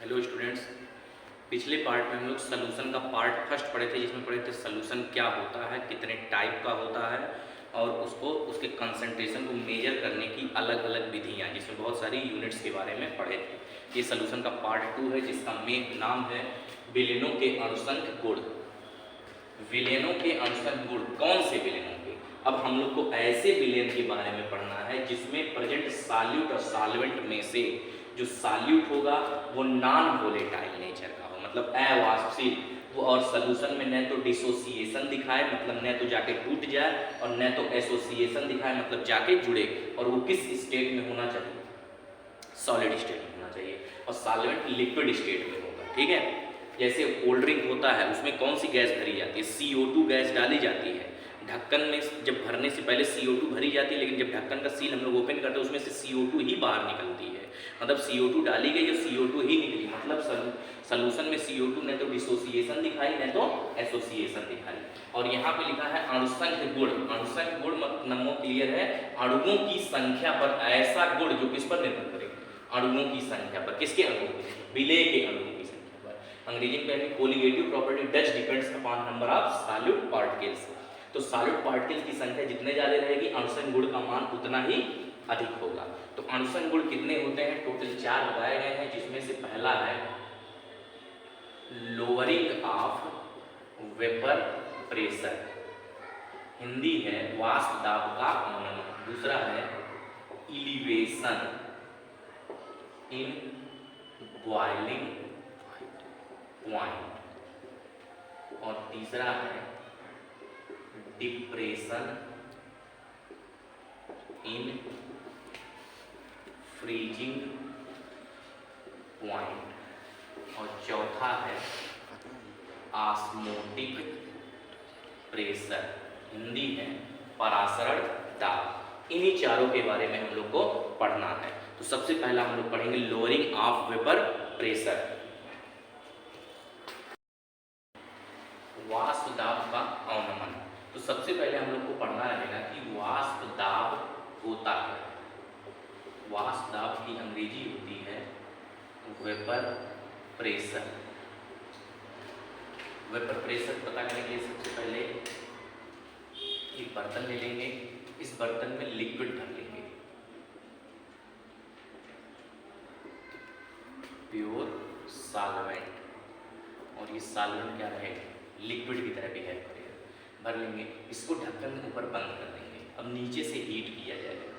Hello students. पिछले part में हम लोग सॉल्यूशन का पार्ट फर्स्ट पढ़े थे, जिसमें पढ़े थे सॉल्यूशन क्या होता है, कितने टाइप का होता है और उसके कंसंट्रेशन को मेजर करने की अलग अलग विधियाँ, जिसमें बहुत सारी यूनिट्स के बारे में पढ़े थे। ये सॉल्यूशन का पार्ट 2 है, जिसका मेन नाम है विलेनों के अणुसंख्य गुण। विलेनों के अणुसंख्य गुण कौन से विलेनों के? अब हम लोग को ऐसे विलेन के बारे में पढ़ना है जिसमें प्रेजेंट सॉल्यूट और सॉल्वेंट में से जो सॉल्यूट होगा वो नॉन वोलेटाइल नेचर का हो, मतलब अवाष्पशील वो, और सॉल्यूशन में न तो डिसोसिएशन दिखाए, मतलब न तो जाके टूट जाए, और न तो एसोसिएशन दिखाए, मतलब जाके जुड़े। और वो किस स्टेट में होना चाहिए? सॉलिड स्टेट में होना चाहिए। और सॉल्वेंट लिक्विड स्टेट में होगा। ठीक है, जैसे कोल्ड ड्रिंक होता है, उसमें कौन सी गैस भरी जाती है? CO2 गैस डाली जाती है। ढक्कन में जब भरने से पहले CO2 भरी जाती है, लेकिन जब ढक्कन का सील हम लोग ओपन करते हैं उसमें से CO2 ही बाहर निकलती है। मतलब CO2 डाली गई और CO2 ही निकली, मतलब सॉल्यूशन में CO2 न तो डिसोसिएशन दिखाई न तो एसोसिएशन दिखाई। और यहाँ पे लिखा है अणुसंख्य गुण। अणुसंख्य गुण नमो क्लियर है, अणुओं की संख्या पर ऐसा गुण जो किस पर निर्भर करे? अणुओं की संख्या पर। किसके अणुओं की? विलेय के अणुओं की संख्या पर। अंग्रेजी में कहेंगे colligative property does depends upon number of solute particles. तो सॉलिड पार्टिकल्स की संख्या जितने ज़्यादा रहेगी, अणुसंख्य गुण का मान उतना ही अधिक होगा। तो अणुसंख्य गुण कितने होते हैं? टोटल 4 बताए गए हैं, जिसमें से पहला है lowering of vapour pressure, Hindi है वाष्प दाब का अवनमन। दूसरा है इलिवेशन इन बॉइलिंग पॉइंट, और तीसरा है डिप्रेशन इन फ्रीजिंग पॉइंट, और चौथा है ऑस्मोटिक प्रेशर, हिंदी है परासरण दाब। इन्हीं चारों के बारे में हम लोग को पढ़ना है। तो सबसे पहला हम लोग पढ़ेंगे लोअरिंग ऑफ वेपर प्रेशर, वाष्प दाब का अवनमन। तो सबसे पहले हम लोग को पढ़ना रहेगा कि वाष्प दाब होता है। वाष्प दाब की अंग्रेजी होती है वेपर प्रेशर। वेपर प्रेशर पता करने के लिए सबसे पहले एक बर्तन ले लेंगे, इस बर्तन में लिक्विड भर लेंगे, प्योर सॉल्वेंट, और ये सॉल्वेंट क्या रहेगा? लिक्विड की तरह बिहेव करेगा। भर लेंगे, इसको ढक्कन के ऊपर बंद कर देंगे। अब नीचे से हीट किया जाएगा।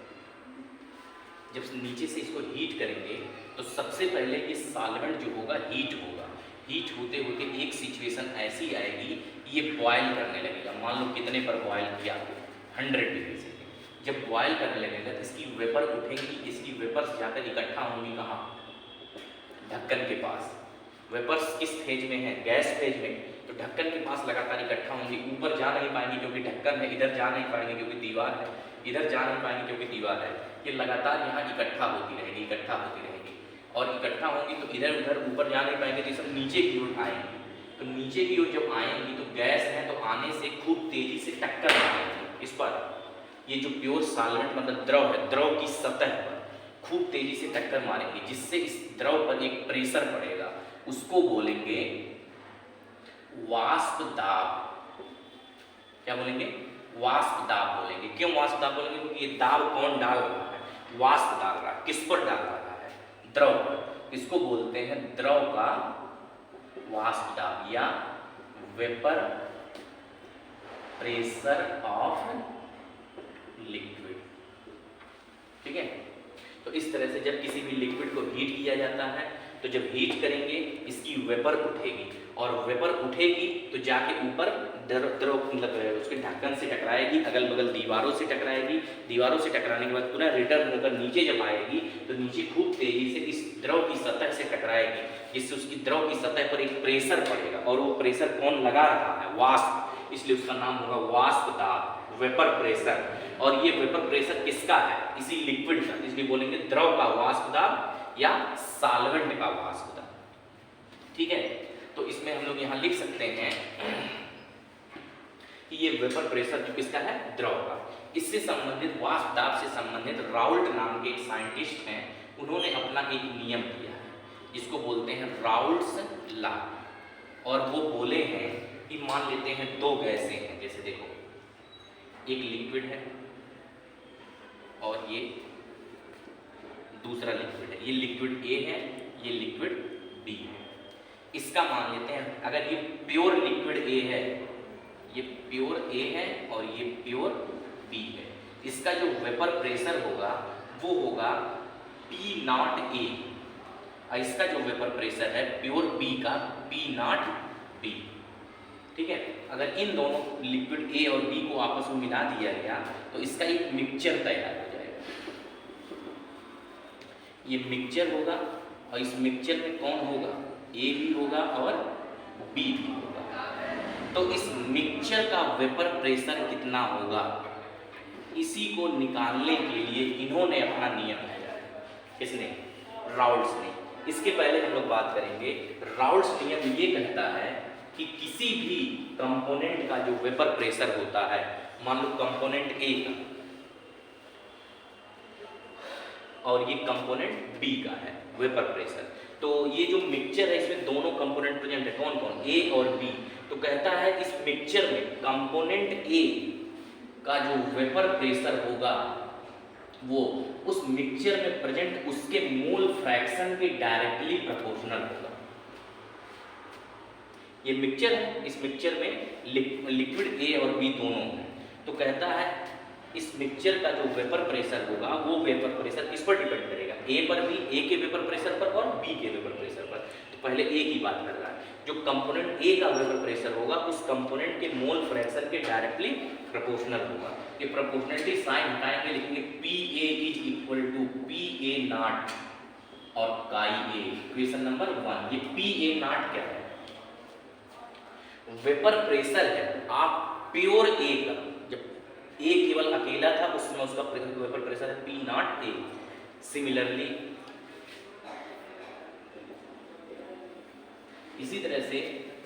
जब नीचे से इसको हीट करेंगे तो सबसे पहले ये सॉल्वेंट जो होगा हीट होगा। हीट होते होते एक सिचुएशन ऐसी आएगी, ये बॉयल करने लगेगा। मान लो कितने पर बॉयल किया? 100 डिग्री से। जब बॉयल करने लगेगा तो इसकी वेपर उठेंगी, इसकी वेपर्स जाकर इकट्ठा होंगी कहाँ? ढक्कन के पास। वेपर्स किस फेज में है? गैस फेज में। तो ढक्कन के पास लगातार इकट्ठा होंगी। ऊपर जा नहीं पाएंगी क्योंकि ढक्कन है, इधर जा नहीं पाएंगे क्योंकि दीवार है, इधर जा नहीं पाएंगे क्योंकि दीवार है। ये लगातार यहाँ इकट्ठा होती रहेगी, इकट्ठा होती रहेगी, और इकट्ठा होंगी तो इधर उधर ऊपर जा नहीं पाएंगे, तो ये सब नीचे की ओर आएंगी। तो नीचे की ओर जब आएंगी तो गैस है, तो आने से खूब तेजी से टक्कर मारेंगी इस पर। ये जो प्योर सॉल्वेंट मतलब द्रव है, द्रव की सतह पर खूब तेजी से टक्कर मारेंगे, जिससे इस द्रव पर एक प्रेशर पड़ेगा। उसको बोलेंगे वाष्प दाब। क्या बोलेंगे? वाष्प दाब बोलेंगे। क्यों वाष्प दाब बोलेंगे? क्योंकि ये दाब कौन डाल रहा है? वाष्प डाल रहा है। किस पर डाल रहा है? द्रव पर। इसको बोलते हैं द्रव का वाष्प दाब या वेपर प्रेशर ऑफ लिक्विड। ठीक है, तो इस तरह से जब किसी भी लिक्विड को हीट किया जाता है तो जब हीट करेंगे इसकी वेपर उठेगी, और वेपर उठेगी तो जाके ऊपर द्रव मतलब उसके ढक्कन से टकराएगी, अगल बगल दीवारों से टकराएगी। दीवारों से टकराने के बाद पुनः रिटर्न होकर नीचे जब आएगी तो नीचे खूब तेजी से इस द्रव की सतह से टकराएगी, जिससे उसकी द्रव की सतह पर एक प्रेशर पड़ेगा। और वो प्रेशर कौन लगा रहा है? वाष्प। इसलिए उसका नाम होगा वाष्प दाब, वेपर प्रेशर। और ये वेपर प्रेशर किसका है? इसी लिक्विड का, इसलिए बोलेंगे द्रव का वाष्प दाब या सॉल्वेंट का वाष्प दाब। ठीक है, तो इसमें हम लोग यहाँ लिख सकते हैं कि ये वेपर प्रेशर जो किसका है? द्रव का। इससे संबंधित वाष्प दाब से संबंधित राउल्ट नाम के एक साइंटिस्ट हैं, उन्होंने अपना एक नियम दिया है। इसको बोलते हैं राउल्ट्स लॉ। और वो बोले हैं कि मान लेते हैं दो गैसें हैं, जैसे देखो एक लिक्विड है और ये दूसरा लिक्विड है, ये लिक्विड ए है, ये लिक्विड बी है। इसका मान लेते हैं अगर ये प्योर लिक्विड ए है, ये प्योर ए है और ये प्योर बी है, इसका जो वेपर प्रेशर होगा वो होगा P नॉट ए, और इसका जो वेपर प्रेशर है प्योर बी का P नॉट बी। ठीक है, अगर इन दोनों लिक्विड ए और बी को आपस में मिला दिया गया तो इसका एक मिक्सचर तैयार हो जाएगा। ये मिक्सचर होगा और इस मिक्सचर में कौन होगा, ए भी होगा और बी भी होगा। तो इस मिक्सचर का वेपर प्रेशर कितना होगा, इसी को निकालने के लिए इन्होंने अपना नियम दिया है। किसने, राउल्ट्स ने। इसके पहले हम लोग बात करेंगे, राउल्ट्स नियम ये कहता है कि किसी भी कंपोनेंट का जो वेपर प्रेशर होता है, मान लो कंपोनेंट ए का और ये कंपोनेंट बी का है वेपर प्रेशर, तो ये जो मिक्सचर है इसमें दोनों कंपोनेंट प्रेजेंट है, कौन कौन, ए और बी। तो कहता है इस मिक्सचर में कंपोनेंट ए का जो वेपर प्रेशर होगा वो उस मिक्सचर में प्रेजेंट उसके मोल फ्रैक्शन के डायरेक्टली प्रोपोर्शनल होगा। ये मिक्सचर है, इस मिक्सचर में लिक्विड ए और बी दोनों हैं, तो कहता है इस मिक्सचर का जो वेपर प्रेशर होगा वो वेपर प्रेशर किस पर डिपेंड करेगा, ए पर भी, ए के वेपर प्रेशर पर और बी के वेपर प्रेशर पर। तो पहले ए की बात कर रहा है, जो कंपोनेंट ए का वेपर प्रेशर होगा उस कंपोनेंट के मोल फ्रैक्शन के डायरेक्टली प्रोपोर्शनल होगा। ये प्रोपोर्शनलिटी साइन हटाएंगे, लिखेंगे P A is equal to P A naught और काई ए। इक्वेशन नंबर 1, ये पी ए नॉट क्या है, वेपर प्रेशर है आप प्योर ए का, जब ए केवल अकेला था उसमें उसका वेपर प्रेशर है पी नॉट ए। सिमिलरली इसी तरह से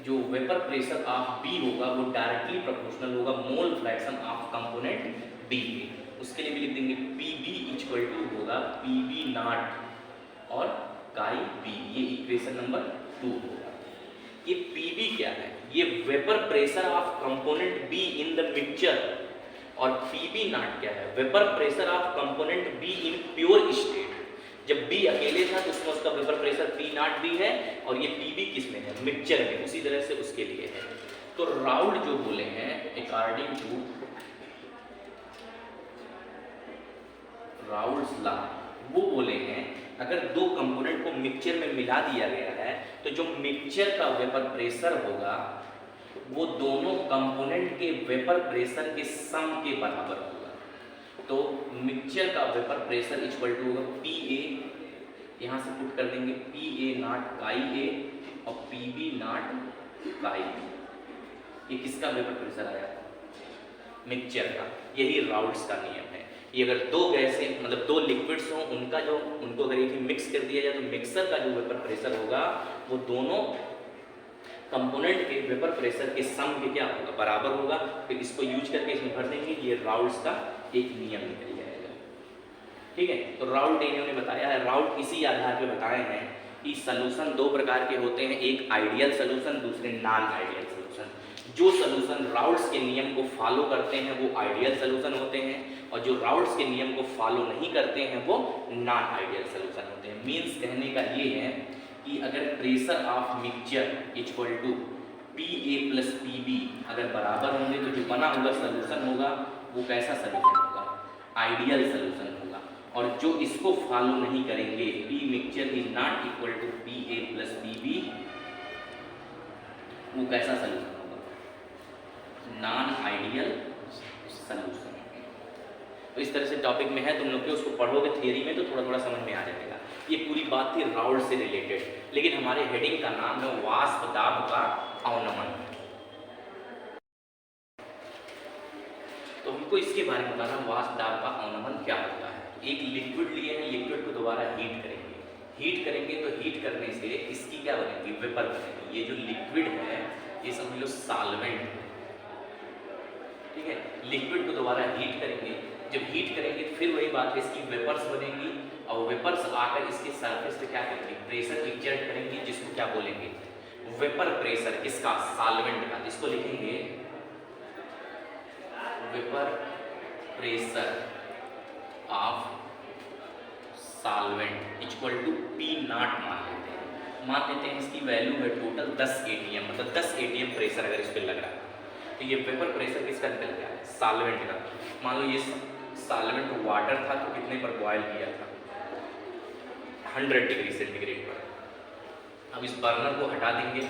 जो वेपर प्रेशर ऑफ बी होगा वो डायरेक्टली प्रोपोर्शनल होगा mole fraction of component B के। उसके लिए भी लिख देंगे पी बी इक्वल टू होगा पी बी नॉट और काई बी, ये इक्वेशन नंबर 2 होगा। ये पी बी क्या है, ये vapour pressure of component be in the mixture, और पी बी नॉट क्या है, vapour pressure of component be in pure state. जब बी अकेले था तो उसमें उसका वेपर प्रेशर पी नॉट भी है और ये पी बी किस में है, मिक्सचर में, उसी तरह से उसके लिए है। तो राउल्ट जो बोले हैं अकॉर्डिंग टू राउल्ट्स लॉ, वो बोले हैं अगर दो कंपोनेंट को मिक्सचर में मिला दिया गया है तो जो मिक्सचर का वेपर प्रेशर होगा वो दोनों कंपोनेंट के वेपर प्रेशर के सम के बराबर होगा। तो मिक्सचर का वेपर प्रेशर इक्वल टू होगा पी ए, यहाँ से पुट कर देंगे पी ए नॉट काई ए और पी बी नॉट काई बी। ये किसका वेपर प्रेशर आया, मिक्सचर का। यही राउल्ट्स का नियम है। ये अगर दो गैसें मतलब दो लिक्विड्स हों उनका जो उनको अगर एक मिक्स कर दिया जाए तो मिक्सर का जो वेपर प्रेशर होगा वो दोनों कंपोनेंट के वेपर प्रेशर के सम के क्या होगा, बराबर होगा। फिर इसको यूज करके इसमें भर देंगे, ये राउल्ट्स का एक नियम निकल जाएगा। ठीक है, तो राउल्ट इन्होंने बताया है, राउल्ट इसी आधार पे बताए हैं कि सॉल्यूशन दो प्रकार के होते हैं, एक आइडियल सॉल्यूशन, दूसरे नॉन आइडियल सॉल्यूशन। जो सॉल्यूशन राउल्ट्स के नियम को फॉलो करते हैं वो आइडियल सॉल्यूशन होते हैं, और जो राउल्ट्स के नियम को फॉलो नहीं करते हैं वो नॉन आइडियल सॉल्यूशन होते हैं। मीन्स कहने का ये है कि अगर pressure of mixture equal to P A plus P B अगर बराबर होंगे तो जो बना हुआ सॉल्यूशन होगा वो कैसा सॉल्यूशन होगा, आइडियल सॉल्यूशन होगा। और जो इसको फॉलो नहीं करेंगे, P mixture is not equal to P A plus P B, वो कैसा सॉल्यूशन होगा, नॉन आइडियल सॉल्यूशन। तो इस तरह से टॉपिक में है, तुम लोग के उसको पढ़ोगे थियरी में तो थोड़ा थोड़ा समझ में आ जाएगा। ये पूरी बात थी राउल्ट से रिलेटेड, लेकिन हमारे हेडिंग का नाम है वाष्प दाब का अवनमन। तो हमको इसके बारे में बताना वाष्प दाब का अवनमन क्या होता है। एक लिक्विड लिए हैं, लिक्विड को दोबारा हीट करेंगे, हीट करेंगे तो हीट करने से इसकी क्या बनेगी, वेपर बनेगी। ये जो लिक्विड है ये समझ लो सॉल्वेंट है, ठीक है। लिक्विड को दोबारा हीट करेंगे, जब हीट करेंगे फिर वही बात है, इसकी वेपर्स बनेंगी और वेपर्स आकर इसके सरफेस पे क्या करेंगे, प्रेशर एक्सर्ट करेंगे, जिसको क्या बोलेंगे, वेपर प्रेशर। किसका, सॉल्वेंट का। इसको लिखेंगे vapour pressure of solvent equal to P naught मान लेते हैं इसकी वैल्यू है टोटल 10 atm, मतलब 10 atm प्रेशर अगर इस पर लग रहा है तो ये वेपर प्रेशर किसका निकल गया है, सॉल्वेंट का। मान लो ये सॉल्वेंट वाटर था तो कितने पर बॉयल किया था, 100 डिग्री सेंटीग्रेड पर। अब इस बर्नर को हटा देंगे,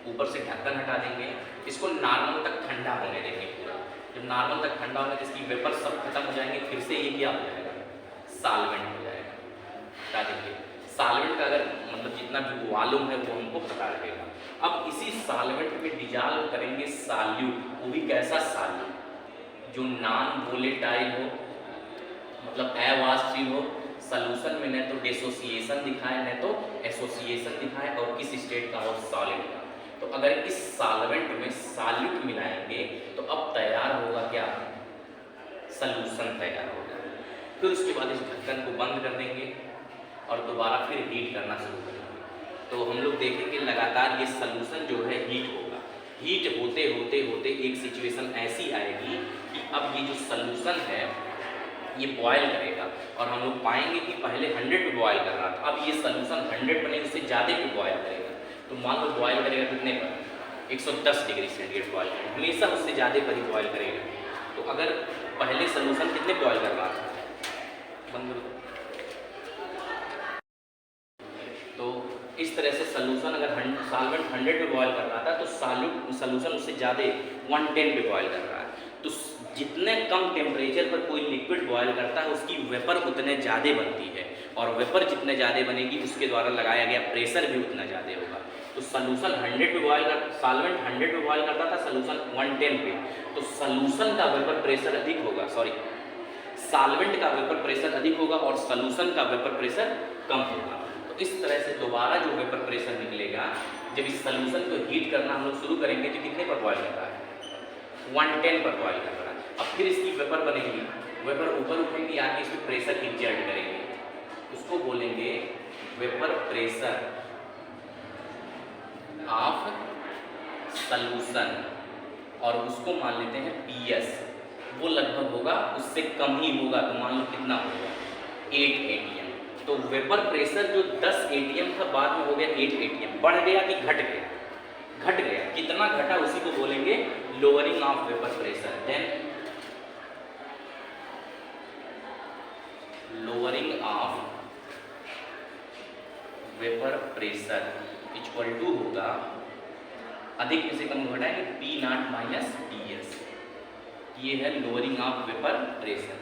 ऊपर से ढक्कन हटा देंगे, इसको नॉर्मल तक ठंडा होने देंगे पूरा। जब नॉर्मल तक ठंडा होने तो इसकी वेपर सब खत्म हो जाएंगे, फिर से ये क्या हो जाएगा, सॉल्वेंट हो जाएगा। हटा देंगे सॉल्वेंट का, अगर मतलब जितना भी वॉल्यूम है वो हमको पता रहेगा। अब इसी सॉल्वेंट में डिजॉल्व करेंगे सॉल्यूट, वो भी कैसा सॉल्यूट जो नॉन वोलेटाइल हो, मतलब अवाष्पशील हो। सॉल्यूशन में न तो डिसोसिएशन दिखाए न तो एसोसिएशन दिखाए, और किस स्टेट का हो, सॉलिड का। तो अगर इस सॉल्वेंट में सॉल्यूट मिलाएंगे तो अब तैयार होगा क्या, सॉल्यूशन तैयार होगा। फिर उसके बाद इस ढक्कन को बंद कर देंगे और दोबारा फिर हीट करना शुरू करेंगे। तो हम लोग देखेंगे लगातार ये सॉल्यूशन जो है हीट होगा। हीट होते होते होते एक सिचुएशन ऐसी आएगी कि अब ये जो सॉल्यूशन है ये बॉयल करेगा, और हम लोग पाएंगे कि पहले 100 पे बॉयल कर रहा था, अब ये सॉल्यूशन 100 पर नहीं उससे ज़्यादा पे बॉयल करेगा। तो मान लो बॉयल करेगा कितने पर, 110 डिग्री सेंटीग्रेड बॉयल करेगा, हमेशा उससे ज़्यादा पर ही बॉयल करेगा। तो अगर पहले सॉल्यूशन कितने बॉयल कर रहा था, तो इस तरह से सॉल्यूशन अगर सॉल्वेंट 100 पे बॉयल कर रहा था तो सॉल्यूशन उससे ज़्यादा 110 पे बॉयल कर रहा है। तो जितने कम टेम्परेचर पर कोई लिक्विड बॉयल करता है उसकी वेपर उतने ज़्यादा बनती है, और वेपर जितने ज़्यादा बनेगी उसके द्वारा लगाया गया प्रेशर भी उतना ज़्यादा होगा। तो सॉल्यूशन 100 पे बॉयल कर, सॉल्वेंट 100 पे बॉयल करता था, सॉल्यूशन 110 पे, तो सॉल्यूशन का वेपर प्रेशर अधिक होगा, सॉल्वेंट का वेपर प्रेशर अधिक होगा और सॉल्यूशन का वेपर प्रेशर कम होगा। तो इस तरह से दोबारा जो वेपर प्रेशर निकलेगा, जब इस सॉल्यूशन को हीट करना हम लोग शुरू करेंगे तो कितने पर बॉयल कर रहा है, 110 पर बॉयल कर रहा है। अब फिर इसकी वेपर बनेगी, वेपर ऊपर उठेंगी, आके इस पर प्रेशर एक्सर्ट करेंगे, उसको बोलेंगे वेपर प्रेशर ऑफ सॉल्यूशन, और उसको मान लेते हैं PS। वो लगभग होगा, उससे कम ही होगा, तो मान लो कितना होगा, 8 atm। तो वेपर प्रेशर जो 10 atm था बाद में हो गया 8 atm। बढ़ गया कि घट गया, घट गया, कितना घटा उसी को बोलेंगे lowering of vapour pressure. Then lowering of vapour pressure equal to होगा, अधिक में से कम घटाएंगे P0 माइनस PS। ये है लोअरिंग ऑफ वेपर प्रेशर।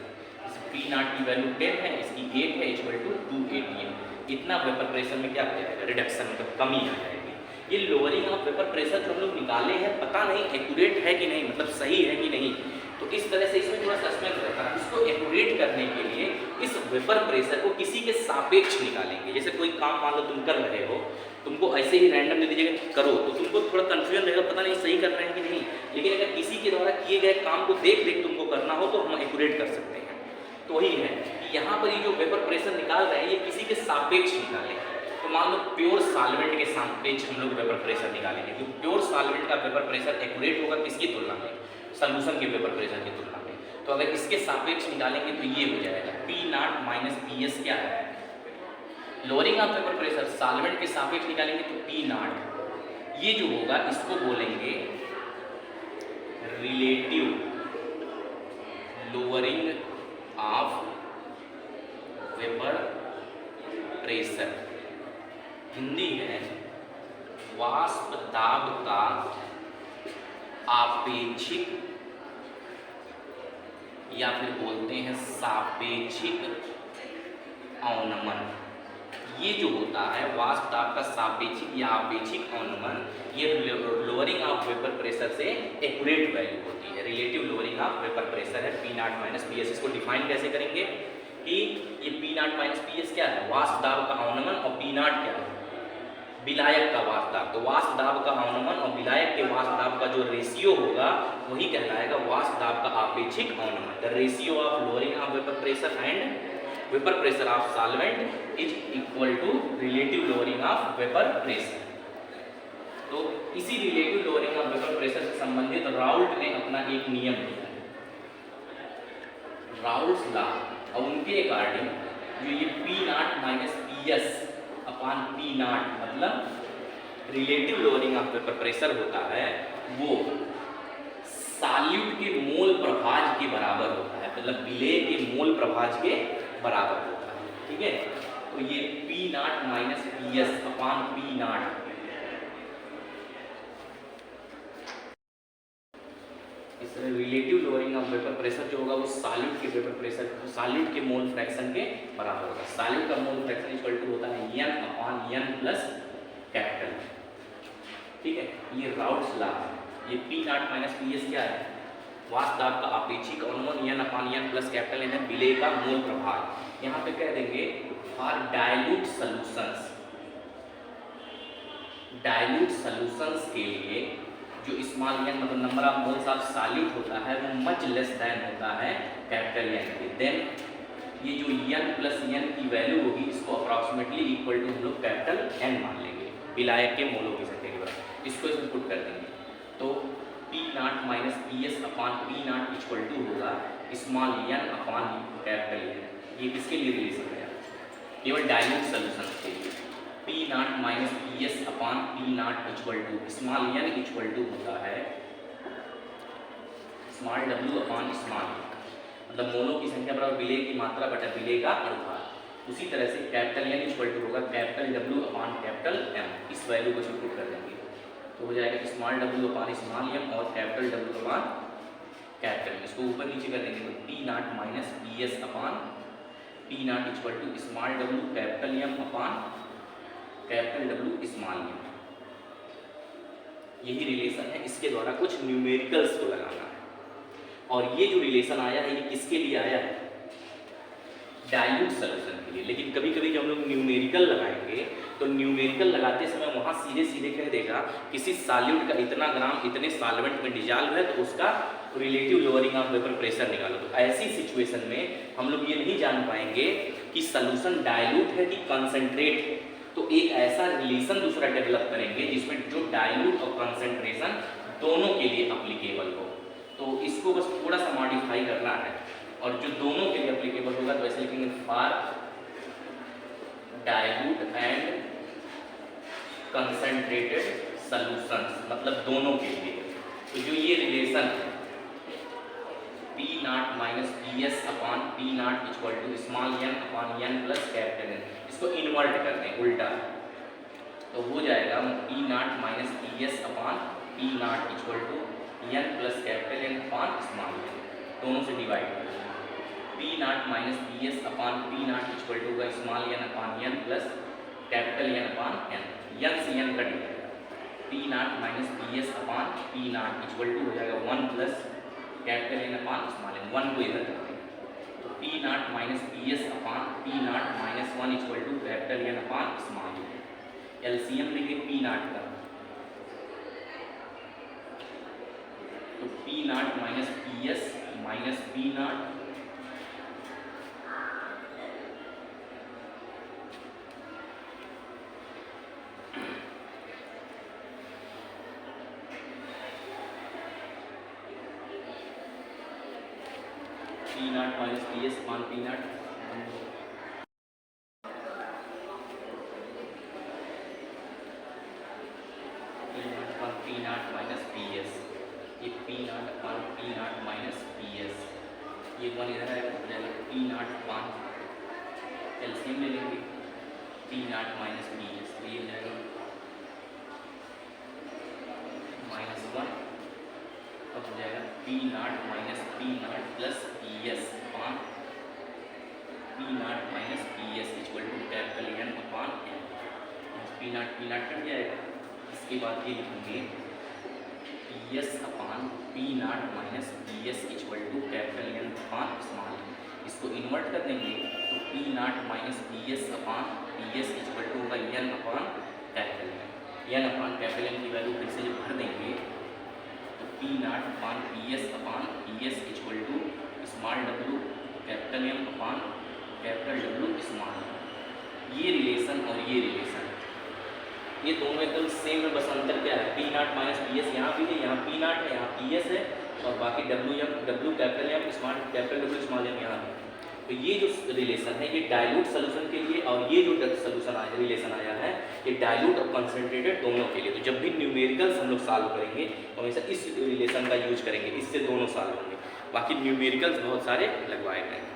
इस P0 की वैल्यू 10 है, इसकी 8 है, इक्वल टू 2 atm। इतना वेपर प्रेशर में क्या हो जाएगा, रिडक्शन, मतलब कमी आ जाएगी। ये लोअरिंग ऑफ वेपर प्रेशर जो हम लोग निकाले हैं, पता नहीं एक्यूरेट है कि नहीं, मतलब सही है कि नहीं। तो इस तरह से इसमें थोड़ा सस्पेंस रहता है। इसको एक्यूरेट करने के लिए इस वेपर प्रेशर को किसी के सापेक्ष निकालेंगे। जैसे कोई काम मान लो तुम कर रहे हो, तुमको ऐसे ही रैंडम दे दीजिएगा करो, तो तुमको थोड़ा कन्फ्यूजन रहेगा, पता नहीं सही कर रहे हैं कि नहीं। लेकिन अगर किसी के द्वारा किए गए काम को देख देख तुमको करना हो तो हम एक्यूरेट कर सकते हैं। तो वही है कि यहाँ पर ये जो वेपर प्रेशर निकाल रहे हैं ये किसी के सापेक्ष निकालें। तो मान लो प्योर सॉल्वेंट के सापेक्ष हम लोग वेपर प्रेशर निकालेंगे, तो प्योर सॉल्वेंट का वेपर प्रेशर एक्यूरेट होगा किसकी तुलना में, सॉल्यूशन के वेपर प्रेशर की तुलना में। तो अगर इसके सापेक्ष निकालेंगे तो ये हो जाएगा P0 माइनस PS। क्या है, lowering of vapour pressure. Solvent के सापेक्ष निकालेंगे तो P0। ये जो होगा इसको बोलेंगे relative lowering of vapour pressure. Hindi है वाष्प दाब का आपेक्षिक, या फिर बोलते हैं सापेक्षिक अवनमन। ये जो होता है वाष्प दाब का सापेक्षिक या आपेक्षिक अवनमन, ये लोअरिंग ऑफ वेपर प्रेशर से एक्यूरेट वैल्यू होती है। Relative lowering of vapour pressure है P0 माइनस PS। इसको डिफाइन कैसे करेंगे कि ये P0 माइनस PS क्या है, वाष्प दाब का अवनमन, और P0 क्या है, विलायक का वाष्प दाब। तो वाष्प दाब का अवनमन और विलायक के वाष्प दाब का जो रेशियो होगा वही कहलाएगा वाष्प दाब का आपेक्षिक अवनमन। The ratio of lowering of vapour pressure and vapour pressure of solvent is equal to relative lowering of vapour pressure. तो इसी relative lowering of vapour pressure से संबंधित राउल्ट ने अपना एक नियम दिया है, राउल्ट्स लॉ, और उनके अकॉर्डिंग जो ये P naught minus P S upon P naught मतलब relative lowering of vapour pressure होता है, वो सॉल्यूट के मोल प्रभाज के बराबर होता है, मतलब विलेय के मोल प्रभाज के बराबर होता है। ठीक है, तो ये P naught minus P S upon P naught, इस relative lowering of vapour pressure जो होगा वो सॉल्यूट के वेपर प्रेशर, सॉल्यूट के मोल फ्रैक्शन के बराबर होगा। सॉल्यूट का मोल फ्रैक्शन इक्वल टू होता है n upon n plus capital. ठीक है, ये राउल्ट्स लॉ है। ये P naught minus P S क्या है, वाष्प दाब का अपेक्षिक अवनमन n upon n plus capital N है, विलेय का मोल प्रभाव। यहाँ पे कह देंगे for dilute solutions, dilute solutions के लिए जो स्मॉल n मतलब number of moles of solute होता है वो मच लेस देन होता है कैपिटल N के। देन ये जो n प्लस n की वैल्यू होगी इसको अप्रॉक्सीमेटली इक्वल टू हम लोग कैपिटल N मान लेंगे, विलायक के मोलों की संख्या के बराबर। इसको इसमें पुट कर देंगे तो P naught minus P S upon P naught equal to होगा small n upon capital N। ये किसके लिए रिलेशन है, केवल डाइल्यूट सॉल्यूशन के लिए। P naught minus P S upon P naught equal to small n equal to होता है स्मॉल w अपॉन स्मॉल, मतलब मोलों की संख्या बराबर विलेय की मात्रा बटा विलेय का अनुपात। उसी तरह से कैपिटल N इक्वल टू होगा capital W upon capital M। इस वैल्यू को पुट कर देंगे तो हो जाएगा small w upon small m और कैपिटल W अपॉन कैपिटल। इसको ऊपर नीचे कर देंगे तो P naught minus P S upon P naught equal to small w capital M upon capital W small m। यही रिलेशन है, इसके द्वारा कुछ न्यूमेरिकल्स को लगाना है। और ये जो रिलेशन आया है ये किसके लिए आया है, डाइल्यूट सॉल्यूशन के लिए। लेकिन कभी कभी जब हम लोग न्यूमेरिकल लगाएंगे तो न्यूमेरिकल लगाते समय वहाँ सीधे सीधे कह देगा किसी सॉल्यूट का इतना ग्राम इतने सॉल्वेंट में डिजॉल्व है तो उसका relative lowering of vapour pressure निकालो। तो ऐसी सिचुएशन में हम लोग ये नहीं जान पाएंगे कि सॉल्यूशन डाइल्यूट है कि कंसंट्रेट है। तो एक ऐसा रिलेशन दूसरा डेवलप करेंगे जिसमें जो डाइल्यूट और कंसंट्रेशन दोनों के लिए अप्लीकेबल हो। तो इसको बस थोड़ा सा मॉडिफाई करना है और जो दोनों के लिए अप्लीकेबल होगा तो ऐसे लिखेंगे for dilute and concentrated solutions, मतलब दोनों के लिए। तो जो ये रिलेशन है P naught minus P S upon P naught equal to small n upon n plus capital N, इसको इन्वर्ट कर दें उल्टा तो हो जाएगा P naught minus P S upon P naught equal to n plus capital N upon small n, दोनों से divide कर दें। P naught minus P S upon P naught equal to होगा small n upon n plus capital N upon n, n से n cut जाएगा। P naught minus P S upon P naught equal to हो जाएगा 1 plus capital N upon small n, 1 को इधर कर देंगे तो P naught minus P S upon P naught minus 1 equal to capital N upon small n। LCM लेंगे P naught का तो P naught minus P S minus P naught P naught minus P S upon P naught P naught minus P S, ये P naught upon P naught minus P S, ये 1 इधर आएगा हो जाएगा P naught upon LCM ले लेंगे P naught minus P S, तो ये हो जाएगा -1 अब हो जाएगा P naught minus P naught plus P S upon P naught minus P S equal to capital N upon n। P naught cut जाएगा। इसके बाद ये लिखेंगे P S upon P naught minus P S equal to capital N upon small n। इसको invert कर देंगे तो P naught minus P S upon P S equal to होगा n upon capital N। n upon capital N की value फिर से जब भर देंगे तो P naught upon P S equal to small w capital M upon capital W small, ये relation और ये रिलेशन, ये दोनों एकदम सेम है, बस अंतर क्या है, पी नाट माइनस पी एस यहाँ भी है, यहाँ पी नाट है, यहाँ पी एस है, और बाकी W capital M small capital W small M यहाँ है। तो ये जो रिलेशन है ये डाइल्यूट सोल्यूशन के लिए, और ये जो सोल्यूशन आया रिलेशन आया है ये डाइल्यूट और कंसंट्रेटेड दोनों के लिए। तो जब भी न्यूमेरिकल्स हम लोग सॉल्व करेंगे तो हमेशा इस रिलेशन का यूज करेंगे, इससे दोनों सॉल्व होंगे, बाकी न्यूमेरिकल्स बहुत सारे लगवाए गए हैं।